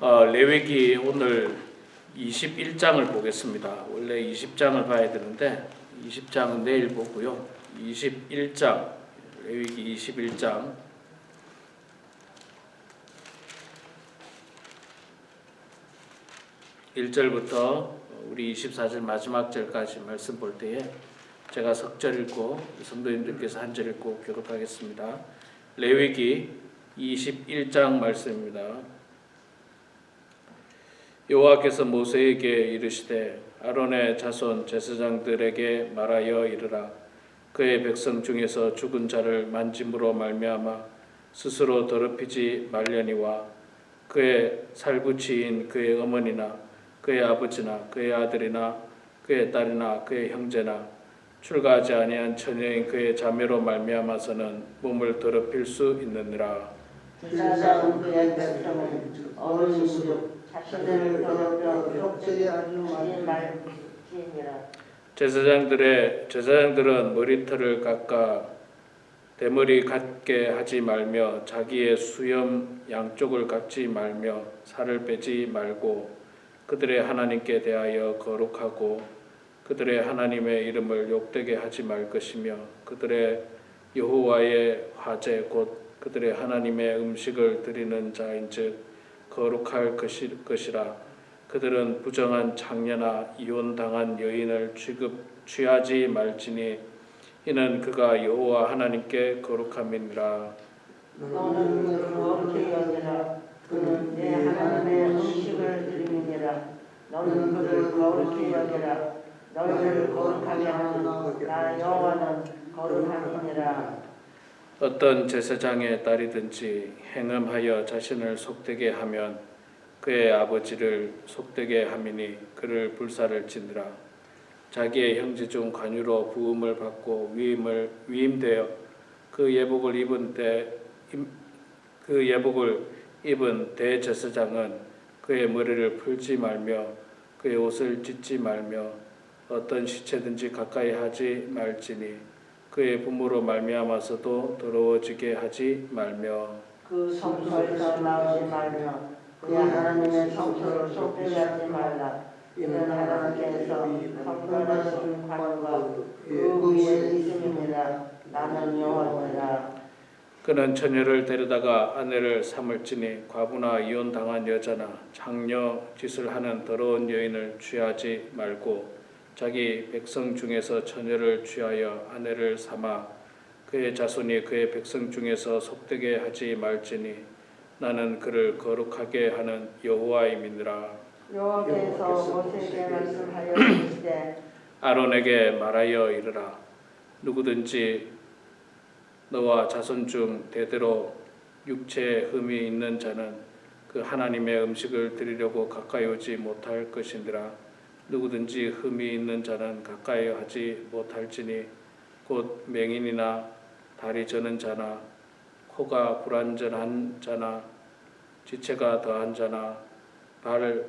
레위기 오늘 21장을 보겠습니다. 원래 20장을 봐야 되는데 20장은 내일 보고요. 21장, 레위기 21장 1절부터 우리 24절 마지막 절까지 말씀 볼 때에 제가 석절 읽고 성도님들께서 한 절 읽고 교독하겠습니다. 레위기 21장 말씀입니다. 여호와께서 모세에게 이르시되 아론의 자손 제사장들에게 말하여 이르라. 그의 백성 중에서 죽은 자를 만짐으로 말미암아 스스로 더럽히지 말려니와 그의 살구치인 그의 어머니나 그의 아버지나 그의 아들이나 그의 딸이나 그의 형제나 출가하지 아니한 처녀인 그의 자매로 말미암아서는 몸을 더럽힐 수 있느니라. 제사장은 그의 백성은 어른이시요 자신을 더럽혀 속죄하지 말지니라. 제사장들은 머리털을 깎아 대머리 같게 하지 말며 자기의 수염 양쪽을 깎지 말며 살을 빼지 말고 그들의 하나님께 대하여 거룩하고 그들의 하나님의 이름을 욕되게 하지 말 것이며 그들의 여호와의 화제 곧 그들의 하나님의 음식을 드리는 자인즉 거룩할 것이라. 그들은 부정한 장녀나 이혼당한 여인을 취하지 말지니 이는 그가 여호와 하나님께 거룩함이니라. 너는 그를 거룩히 여기라. 그는 내 하나님의 음식을 드림이니라. 너는 그를 거룩히 여기라. 너희를 거룩하게 하는 나 여호와는 거룩함이니라. 어떤 제사장의 딸이든지 행음하여 자신을 속되게 하면 그의 아버지를 속되게 함이니 그를 불사를 지느라. 자기의 형제 중 관유로 부음을 받고 위임되어 그 예복을 입은 대제사장은 그의 머리를 풀지 말며 그의 옷을 찢지 말며 어떤 시체든지 가까이 하지 말지니 그의 부모로 말미암아서도 더러워지게 하지 말며 그 성소에서 나오지 말며 그의 하나님의 성소를 속되게 하지 말라. 이는 하나님께서 성전하신 관과 그 위에 있음이니라. 나는 여호와니라. 그는 처녀를 데려다가 아내를 삼을지니 과부나 이혼당한 여자나 장녀 짓을 하는 더러운 여인을 취하지 말고 자기 백성 중에서 처녀를 취하여 아내를 삼아 그의 자손이 그의 백성 중에서 속되게 하지 말지니 나는 그를 거룩하게 하는 여호와임이니라. 여호와께서 모세에게 말씀하여 이르시되 아론에게 말하여 이르라. 누구든지 너와 자손 중 대대로 육체에 흠이 있는 자는 그 하나님의 음식을 드리려고 가까이 오지 못할 것이니라. 누구든지 흠이 있는 자는 가까이 하지 못할지니 곧 맹인이나 다리 저는 자나 코가 불완전한 자나 지체가 더한 자나 발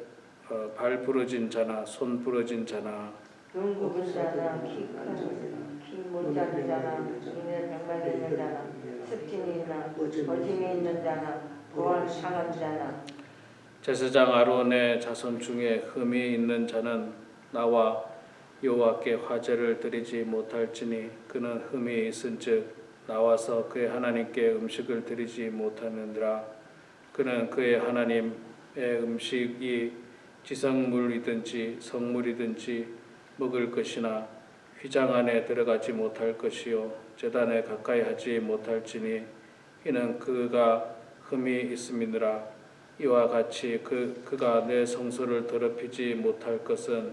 부러진 자나 손 부러진 자나 눈 굽은 자나 키 못 자는 자나 눈에 병만 있는 자나 습진이나 어짐이 있는 자나 고환 상한 자나 제사장 아론의 자손 중에 흠이 있는 자는 나와 여호와께 화제를 드리지 못할지니 그는 흠이 있은즉 나와서 그의 하나님께 음식을 드리지 못하느니라. 그는 그의 하나님의 음식이 지성물이든지 성물이든지 먹을 것이나 휘장 안에 들어가지 못할 것이요 제단에 가까이 하지 못할지니 이는 그가 흠이 있음이니라. 이와 같이 그가 내 성소를 더럽히지 못할 것은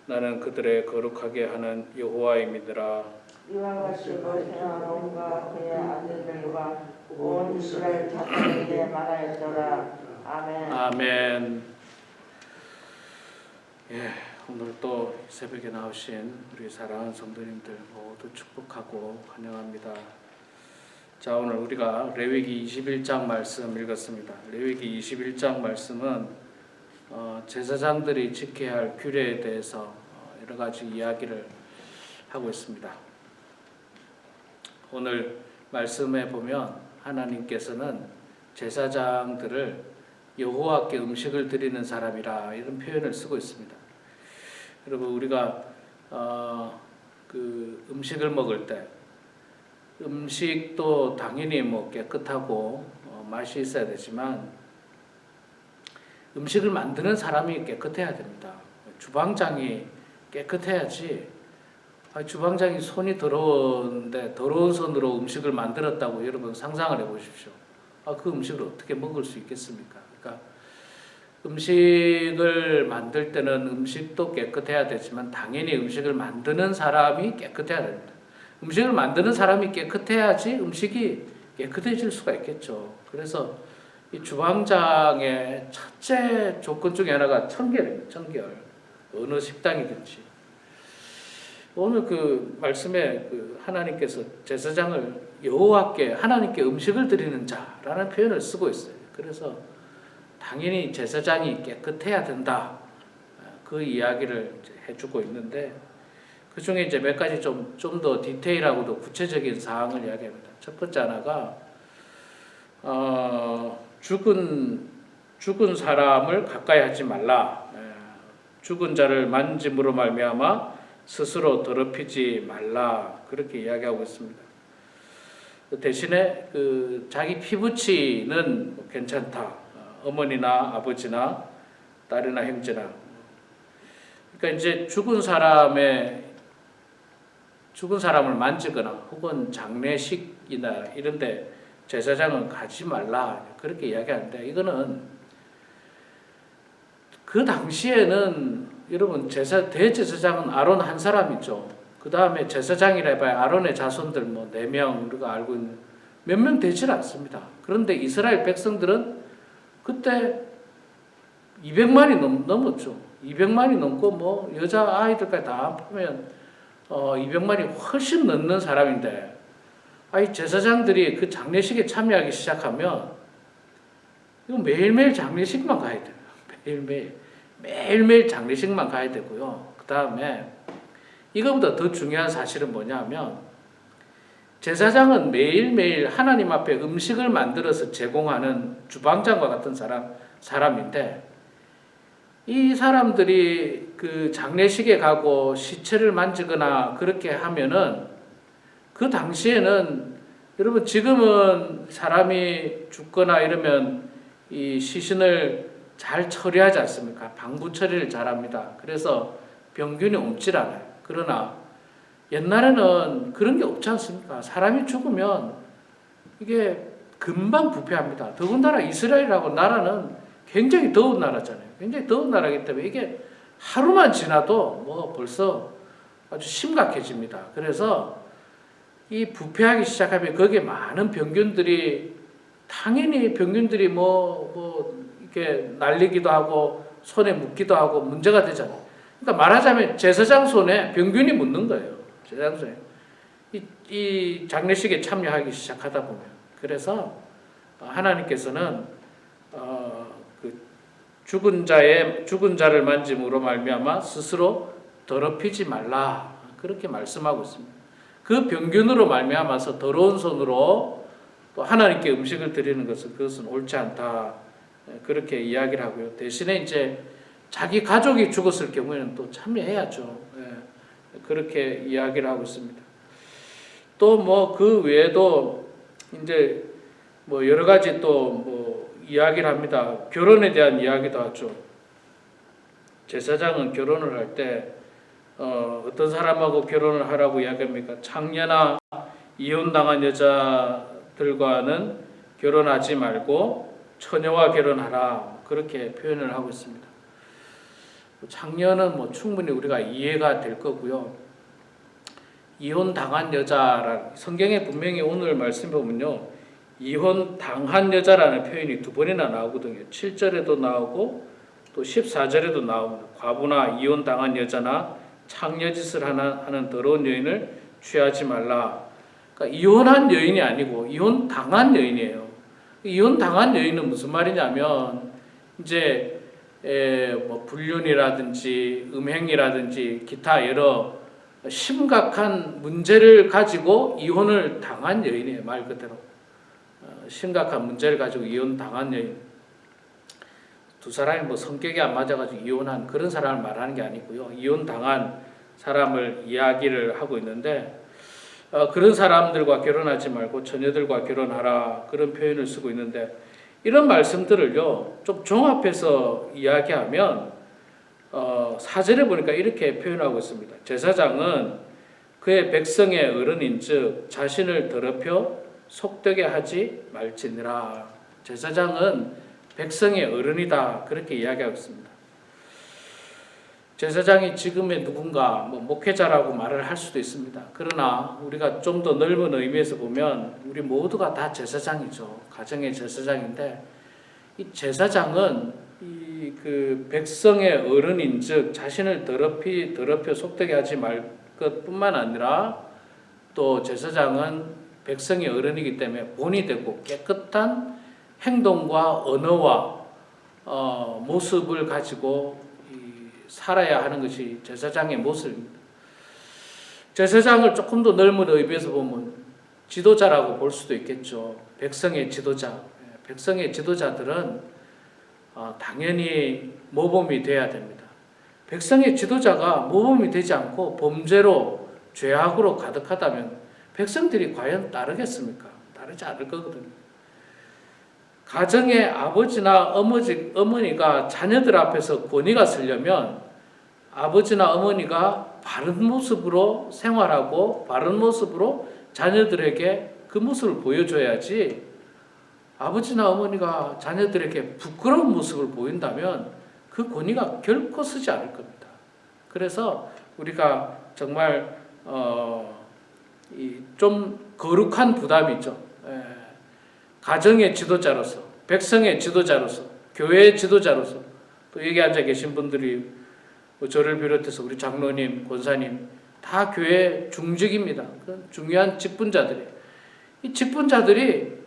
나는 그들의 거룩하게 하는 여호와임이니라. 이와 같이 모세가 아론과 그의 아들들과 온 이스라엘 자손에게 말하였더라. 아멘. 아멘. 오늘 또 새벽에 나오신 우리 사랑하는 성도님들 모두 축복하고 환영합니다. 자, 오늘 우리가 레위기 21장 말씀 읽었습니다. 레위기 21장 말씀은 제사장들이 지켜야 할 규례에 대해서 여러 가지 이야기를 하고 있습니다. 오늘 말씀에 보면 하나님께서는 제사장들을 여호와께 음식을 드리는 사람이라 이런 표현을 쓰고 있습니다. 여러분 우리가 그 음식을 먹을 때 음식도 당연히 뭐 깨끗하고 맛이 있어야 되지만 음식을 만드는 사람이 깨끗해야 됩니다. 주방장이 깨끗해야지. 주방장이 손이 더러운데 더러운 손으로 음식을 만들었다고 여러분 상상을 해보십시오. 그 음식을 어떻게 먹을 수 있겠습니까? 그러니까 음식을 만들 때는 음식도 깨끗해야 되지만 당연히 음식을 만드는 사람이 깨끗해야 됩니다. 음식을 만드는 사람이 깨끗해야지 음식이 깨끗해질 수가 있겠죠. 그래서 이 주방장의 첫째 조건 중에 하나가 청결입니다. 청결. 어느 식당이든지. 오늘 그 말씀에 그 하나님께서 제사장을 여호와께 하나님께 음식을 드리는 자라는 표현을 쓰고 있어요. 그래서 당연히 제사장이 깨끗해야 된다. 그 이야기를 해주고 있는데 그 중에 이제 몇 가지 좀 더 디테일하고도 구체적인 사항을 이야기합니다. 첫 번째 하나가 죽은 사람을 가까이 하지 말라. 죽은 자를 만짐으로 말미암아 스스로 더럽히지 말라. 그렇게 이야기하고 있습니다. 대신에 그 자기 피부치는 괜찮다. 어머니나 아버지나 딸이나 형제나. 그러니까 이제 죽은 사람을 만지거나 혹은 장례식이나 이런데 제사장은 가지 말라. 그렇게 이야기하는데 이거는 그 당시에는 여러분 대제사장은 아론 한 사람이죠. 그 다음에 제사장이라 해봐야 아론의 자손들 뭐 4명 우리가 알고 있는 몇 명 되질 않습니다. 그런데 이스라엘 백성들은 그때 200만이 넘었죠. 200만이 넘고 뭐 여자 아이들까지 다 포함하면 200만이 훨씬 넘는 사람인데 이 제사장들이 그 장례식에 참여하기 시작하면 이거 매일매일 장례식만 가야 돼요. 매일매일 장례식만 가야 되고요. 그 다음에 이거보다 더 중요한 사실은 뭐냐면 제사장은 매일매일 하나님 앞에 음식을 만들어서 제공하는 주방장과 같은 사람인데 이 사람들이 그 장례식에 가고 시체를 만지거나 그렇게 하면은 그 당시에는 여러분 지금은 사람이 죽거나 이러면 이 시신을 잘 처리하지 않습니까? 방부 처리를 잘합니다. 그래서 병균이 옮질 않아요. 그러나 옛날에는 그런 게 없지 않습니까? 사람이 죽으면 이게 금방 부패합니다. 더군다나 이스라엘이라고 나라는 굉장히 더운 나라잖아요. 굉장히 더운 나라이기 때문에 이게 하루만 지나도 뭐 벌써 아주 심각해집니다. 그래서 이 부패하기 시작하면 거기에 많은 병균들이 당연히 병균들이 뭐 이렇게 날리기도 하고 손에 묻기도 하고 문제가 되잖아요. 그러니까 말하자면 제사장 손에 병균이 묻는 거예요. 제사장 손에 이 장례식에 참여하기 시작하다 보면 그래서 하나님께서는 그 죽은 자를 만짐으로 말미암아 스스로 더럽히지 말라 그렇게 말씀하고 있습니다. 그 병균으로 말미암아서 더러운 손으로 또 하나님께 음식을 드리는 것은 그것은 옳지 않다 그렇게 이야기를 하고요. 대신에 이제 자기 가족이 죽었을 경우에는 또 참여해야죠. 그렇게 이야기를 하고 있습니다. 또 뭐 그 외에도 이제 뭐 여러 가지 또 뭐 이야기를 합니다. 결혼에 대한 이야기도 하죠. 제사장은 결혼을 할 때 어떤 사람하고 결혼을 하라고 이야기합니까? 창녀나 이혼당한 여자들과는 결혼하지 말고 처녀와 결혼하라 그렇게 표현을 하고 있습니다. 창녀는 뭐 충분히 우리가 이해가 될 거고요. 이혼당한 여자라 성경에 분명히 오늘 말씀 보면요. 이혼당한 여자라는 표현이 2번이나 나오거든요. 7절에도 나오고 또 14절에도 나옵니다. 과부나 이혼당한 여자나 창녀짓을 하는 더러운 여인을 취하지 말라. 그러니까 이혼한 여인이 아니고 이혼당한 여인이에요. 이혼당한 여인은 무슨 말이냐면 이제 뭐 불륜이라든지 음행이라든지 기타 여러 심각한 문제를 가지고 이혼을 당한 여인이에요. 말 그대로 심각한 문제를 가지고 이혼 당한 여인. 두 사람이 뭐 성격이 안 맞아가지고 이혼한 그런 사람을 말하는 게 아니고요. 이혼 당한 사람을 이야기를 하고 있는데 그런 사람들과 결혼하지 말고 처녀들과 결혼하라 그런 표현을 쓰고 있는데 이런 말씀들을요 좀 종합해서 이야기하면 4절에 보니까 이렇게 표현하고 있습니다. 제사장은 그의 백성의 어른인즉 자신을 더럽혀 속되게 하지 말지니라. 제사장은 백성의 어른이다 그렇게 이야기하고 있습니다. 제사장이 지금의 누군가 뭐 목회자라고 말을 할 수도 있습니다. 그러나 우리가 좀 더 넓은 의미에서 보면 우리 모두가 다 제사장이죠. 가정의 제사장인데 이 제사장은 그 백성의 어른인즉 자신을 더럽혀 속되게 하지 말 것뿐만 아니라 또 제사장은 백성의 어른이기 때문에 본이 되고 깨끗한 행동과 언어와 모습을 가지고 살아야 하는 것이 제사장의 모습입니다. 제사장을 조금 더 넓은 의미에서 보면 지도자라고 볼 수도 있겠죠. 백성의 지도자. 백성의 지도자들은 당연히 모범이 돼야 됩니다. 백성의 지도자가 모범이 되지 않고 범죄로 죄악으로 가득하다면 백성들이 과연 따르겠습니까? 따르지 않을 거거든요. 가정의 아버지나 어머니가 자녀들 앞에서 권위가 서려면 아버지나 어머니가 바른 모습으로 생활하고 바른 모습으로 자녀들에게 그 모습을 보여줘야지 아버지나 어머니가 자녀들에게 부끄러운 모습을 보인다면 그 권위가 결코 서지 않을 겁니다. 그래서 우리가 정말 좀 거룩한 부담이 있죠. 가정의 지도자로서, 백성의 지도자로서, 교회의 지도자로서 또 여기 앉아 계신 분들이 저를 비롯해서 우리 장로님, 권사님 다 교회 중직입니다. 중요한 직분자들이 이 직분자들이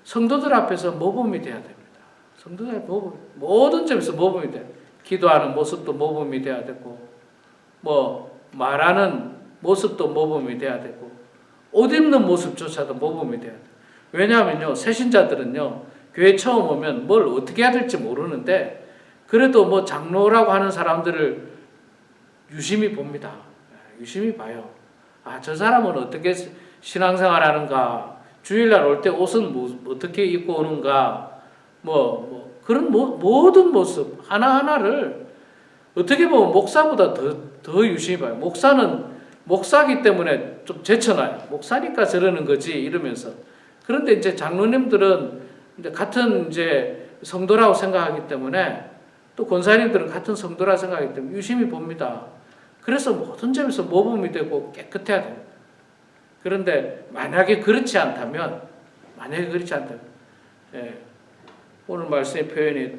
성도들 앞에서 모범이 돼야 됩니다. 성도들 모든 점에서 모범이 돼요. 기도하는 모습도 모범이 돼야 되고 뭐 말하는 모습도 모범이 돼야 되고 옷 입는 모습조차도 모범이 돼야 돼요. 왜냐하면요 새신자들은요 교회 처음 오면 뭘 어떻게 해야 될지 모르는데 그래도 뭐 장로라고 하는 사람들을 유심히 봅니다. 유심히 봐요. 저 사람은 어떻게 신앙생활 하는가, 주일날 올 때 옷은 어떻게 입고 오는가, 그런 모든 모습 하나하나를 어떻게 보면 목사보다 더 유심히 봐요. 목사는 목사기 때문에 좀 제쳐놔요. 목사니까 저러는 거지 이러면서. 그런데 이제 장로님들은 이제 같은 이제 성도라고 생각하기 때문에 또 권사님들은 같은 성도라 생각하기 때문에 유심히 봅니다. 그래서 모든 점에서 모범이 되고 깨끗해야 됩니다. 그런데 만약에 그렇지 않다면 오늘 말씀의 표현이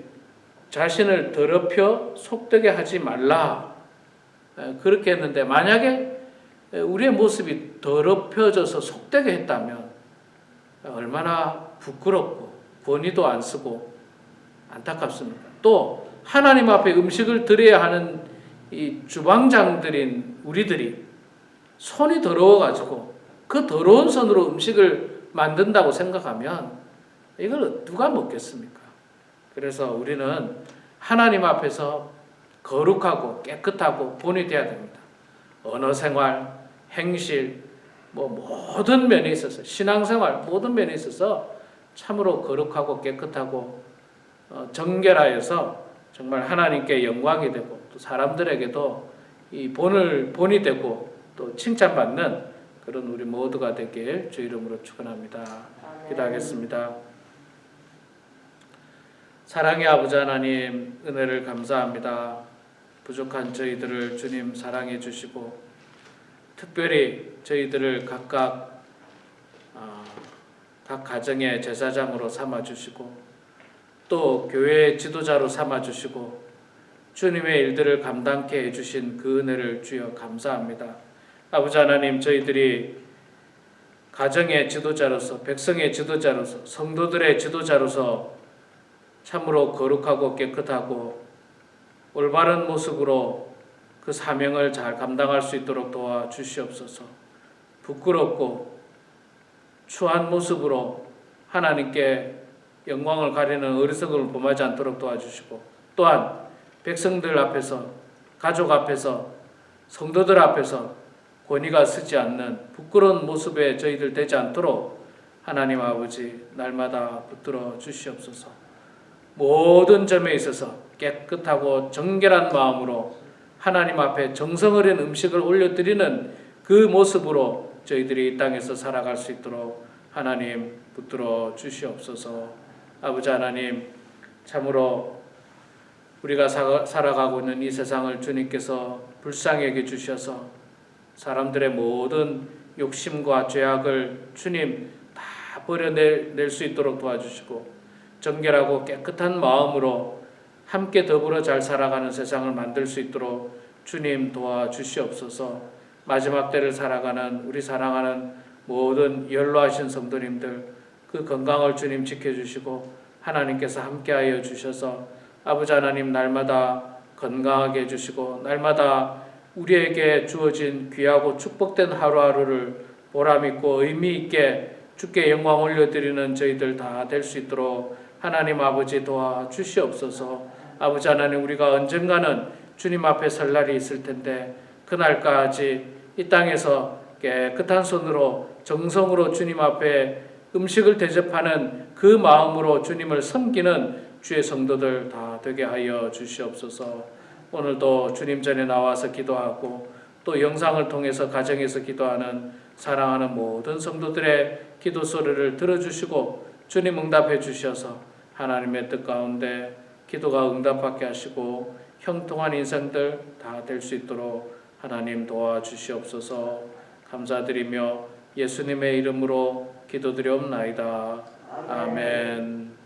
자신을 더럽혀 속되게 하지 말라 그렇게 했는데 만약에 우리의 모습이 더럽혀져서 속되게 했다면 얼마나 부끄럽고 권위도 안 쓰고 안타깝습니까? 또 하나님 앞에 음식을 드려야 하는 이 주방장들인 우리들이 손이 더러워가지고 그 더러운 손으로 음식을 만든다고 생각하면 이걸 누가 먹겠습니까? 그래서 우리는 하나님 앞에서 거룩하고 깨끗하고 본이 되어야 됩니다. 언어 생활, 행실, 모든 면에 있어서 신앙생활 모든 면에 있어서 참으로 거룩하고 깨끗하고 정결하여서 정말 하나님께 영광이 되고 또 사람들에게도 이 본이 되고 또 칭찬받는 그런 우리 모두가 되길 주 이름으로 축원합니다. 기도하겠습니다. 사랑의 아버지 하나님 은혜를 감사합니다. 부족한 저희들을 주님 사랑해 주시고 특별히 저희들을 각각 각 가정의 제사장으로 삼아 주시고 또 교회의 지도자로 삼아 주시고 주님의 일들을 감당케 해주신 그 은혜를 주여 감사합니다. 아버지 하나님 저희들이 가정의 지도자로서 백성의 지도자로서 성도들의 지도자로서 참으로 거룩하고 깨끗하고 올바른 모습으로 그 사명을 잘 감당할 수 있도록 도와주시옵소서. 부끄럽고 추한 모습으로 하나님께 영광을 가리는 어리석음을 범하지 않도록 도와주시고 또한 백성들 앞에서, 가족 앞에서, 성도들 앞에서 권위가 서지 않는 부끄러운 모습에 저희들 되지 않도록 하나님 아버지 날마다 붙들어 주시옵소서. 모든 점에 있어서 깨끗하고 정결한 마음으로 하나님 앞에 정성 어린 음식을 올려드리는 그 모습으로 저희들이 이 땅에서 살아갈 수 있도록 하나님 붙들어 주시옵소서. 아버지 하나님, 참으로 우리가 살아가고 있는 이 세상을 주님께서 불쌍히 여겨 주셔서 사람들의 모든 욕심과 죄악을 주님 다 버려낼 수 있도록 도와주시고 정결하고 깨끗한 마음으로 함께 더불어 잘 살아가는 세상을 만들 수 있도록 주님 도와주시옵소서. 마지막 때를 살아가는 우리 사랑하는 모든 연로하신 성도님들 그 건강을 주님 지켜주시고 하나님께서 함께하여 주셔서 아버지 하나님 날마다 건강하게 해주시고 날마다 우리에게 주어진 귀하고 축복된 하루하루를 보람있고 의미있게 주께 영광 올려드리는 저희들 다 될 수 있도록 하나님 아버지 도와주시옵소서. 아버지 하나님, 우리가 언젠가는 주님 앞에 설 날이 있을 텐데 그날까지 이 땅에서 깨끗한 손으로 정성으로 주님 앞에 음식을 대접하는 그 마음으로 주님을 섬기는 주의 성도들 다 되게 하여 주시옵소서. 오늘도 주님 전에 나와서 기도하고 또 영상을 통해서 가정에서 기도하는 사랑하는 모든 성도들의 기도 소리를 들어주시고 주님 응답해 주셔서 하나님의 뜻 가운데 기도가 응답받게 하시고 형통한 인생들 다 될 수 있도록 하나님 도와주시옵소서. 감사드리며 예수님의 이름으로 기도드리옵나이다. 아멘.